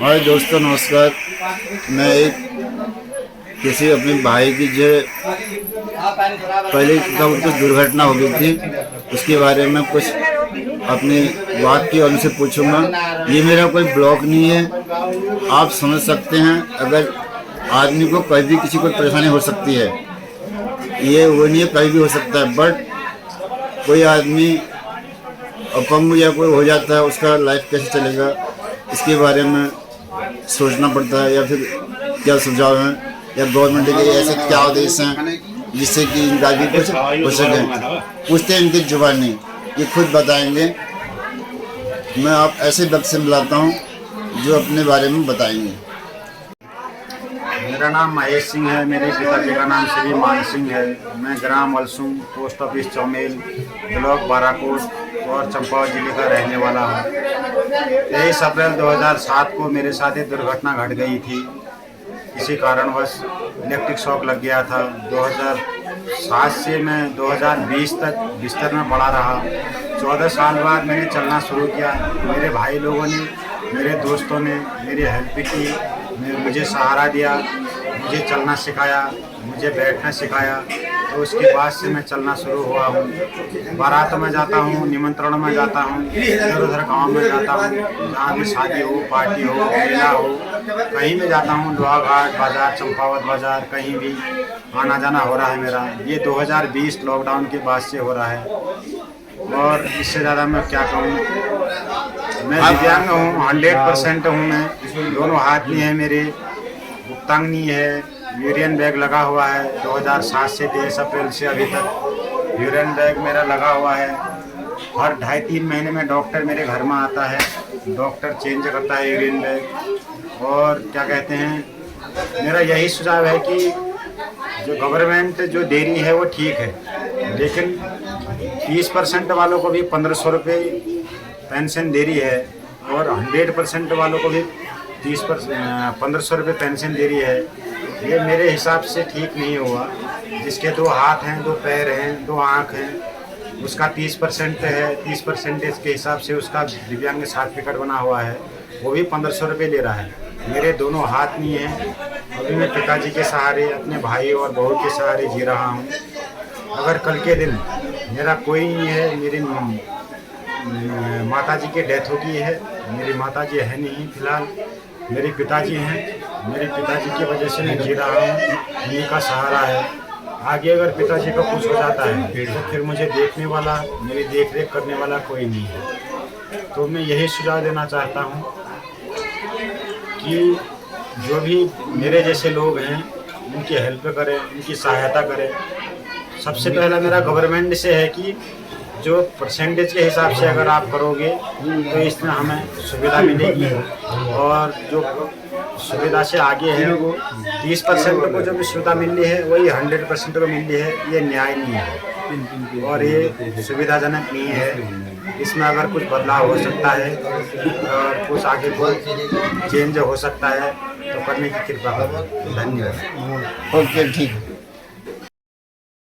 हाय दोस्तों, नमस्कार। मैं एक किसी अपने भाई की जो पहले कब कुछ दुर्घटना हो गई थी, उसके बारे में कुछ अपनी बात की और उनसे पूछूंगा। ये मेरा कोई ब्लॉग नहीं है, आप समझ सकते हैं। अगर आदमी को कभी भी किसी को परेशानी हो सकती है, ये वो नहीं है, कभी भी हो सकता है। बट कोई आदमी अपंग या कोई हो जाता है, उसका लाइफ कैसे चलेगा, इसके बारे में सोचना पड़ता है। या फिर क्या सुझाव हैं, या गवर्नमेंट के ऐसे क्या आदेश हैं जिससे कि इनका भी कुछ हो सके। पूछते हैं इनकी जुबान नहीं, ये खुद बताएंगे। मैं आप ऐसे वक्त से मिलाता हूँ जो अपने बारे में बताएंगे। मेरा नाम महेश सिंह है। मेरे पिताजी का नाम श्री मान सिंह है। मैं ग्राम वलसुम, पोस्ट ऑफिस चौमेल, ब्लॉक बाराकोट और चंपावत जिले का रहने वाला हूँ। 23 अप्रैल 2007 को मेरे साथ एक दुर्घटना घट गई थी। किसी कारणवश इलेक्ट्रिक शॉक लग गया था। 2007 से मैं 2020 तक बिस्तर में पड़ा रहा। 14 साल बाद मैंने चलना शुरू किया। मेरे भाई लोगों ने, मेरे दोस्तों ने मेरी हेल्प की, मुझे सहारा दिया, मुझे चलना सिखाया, मुझे बैठना सिखाया। तो उसके बाद से मैं चलना शुरू हुआ हूँ। बारात में जाता हूँ, निमंत्रण में जाता हूँ, इधर उधर गाँव में जाता हूँ, जहाँ भी शादी हो, पार्टी हो, मेला हो, कहीं भी जाता हूँ। लोहा घाट बाज़ार, चंपावत बाज़ार, कहीं भी आना जाना हो रहा है मेरा। ये 2020 लॉकडाउन के बाद से हो रहा है। और इससे ज़्यादा मैं क्या कहूँ। मैं दिव्यांग हूँ, 100% हूँ। मैं दोनों हाथ नहीं है मेरे, गुप्तांग नहीं है, यूरियन बैग लगा हुआ है। 2007 से 23 अप्रैल से अभी तक यूरियन बैग मेरा लगा हुआ है। हर 2.5-3 महीने में डॉक्टर मेरे घर में आता है, डॉक्टर चेंज करता है यूरियन बैग। और क्या कहते हैं, मेरा यही सुझाव है कि जो गवर्नमेंट जो दे रही है वो ठीक है, लेकिन 30% वालों को भी 1500 रुपये पेंशन दे रही है, और 100% वालों को भी 1500 रुपये पेंशन दे रही है। ये मेरे हिसाब से ठीक नहीं हुआ। जिसके 2 हाथ हैं, 2 पैर हैं, 2 आँख हैं, उसका 30% है। 30% के हिसाब से उसका दिव्यांग सर्टिफिकेट बना हुआ है, वो भी 1500 रुपये ले रहा है। मेरे दोनों हाथ नहीं हैं। अभी मैं पिताजी के सहारे, अपने भाई और बहू के सहारे जी रहा हूँ। अगर कल के दिन मेरा कोई नहीं है, मेरी माताजी की डेथ हो गई है। मेरी माताजी है नहीं फिलहाल, मेरे पिताजी हैं। मेरे पिताजी की वजह से मैं जी रहा हूँ, उन्हीं का सहारा है। आगे अगर पिताजी का कुछ हो जाता है तो फिर मुझे देखने वाला, मेरी देख रेख करने वाला कोई नहीं है। तो मैं यही सुझाव देना चाहता हूँ कि जो भी मेरे जैसे लोग हैं उनकी हेल्प करें, उनकी सहायता करें। सबसे पहला मेरा गवर्नमेंट से है कि जो परसेंटेज के हिसाब से अगर आप करोगे तो इसमें हमें सुविधा मिलेगी। और जो सुविधा से आगे है, वो 30% को जो भी सुविधा मिल रही है वही 100% को मिल रही है। ये न्याय नहीं है और ये सुविधाजनक नहीं है। इसमें अगर कुछ बदलाव हो सकता है और कुछ आगे कोई चेंज हो सकता है तो करने की कृपा करें। धन्यवाद। ओके, ठीक।